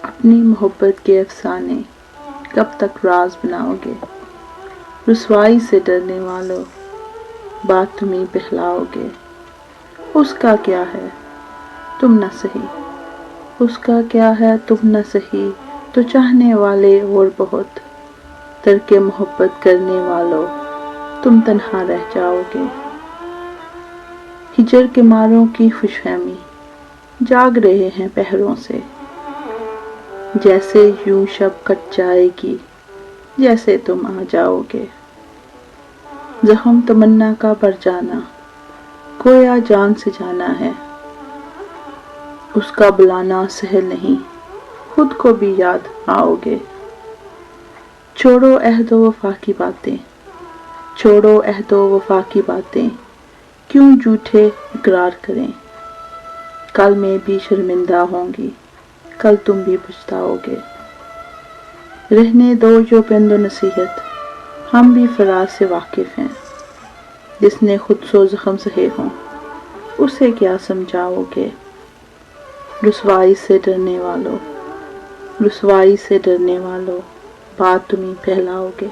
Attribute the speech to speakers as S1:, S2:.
S1: اپنی محبت کے افسانے کب تک راز بناؤ گے؟ رسوائی سے ڈرنے والوں بات تم ہی پہلاؤ گے۔ اس کا کیا ہے تم نہ سہی، اس کا کیا ہے تم نہ سہی، تو چاہنے والے اور بہت، ترک محبت کرنے والوں تم تنہا رہ جاؤ گے۔ ہجر کے ماروں کی خوش فہمی جاگ رہے ہیں پہروں سے، جیسے یوں شب کٹ جائے گی جیسے تم آ جاؤ گے۔ زخم تمنا کا بھر جانا گویا جان سے جانا ہے، اس کا بلانا سہل نہیں خود کو بھی یاد آؤ گے۔ چھوڑو عہد و وفا کی باتیں، چھوڑو عہد و وفا کی باتیں، کیوں جھوٹے اقرار کریں۔ کل میں بھی شرمندہ ہوں گی، کل تم بھی پچھتاؤ گے۔ رہنے دو جو پند و نصیحت، ہم بھی فراز سے واقف ہیں، جس نے خود سو زخم سہے ہوں اسے کیا سمجھاؤ گے۔ رسوائی سے ڈرنے والوں، رسوائی سے ڈرنے والوں بات تم ہی پہلاؤ گے۔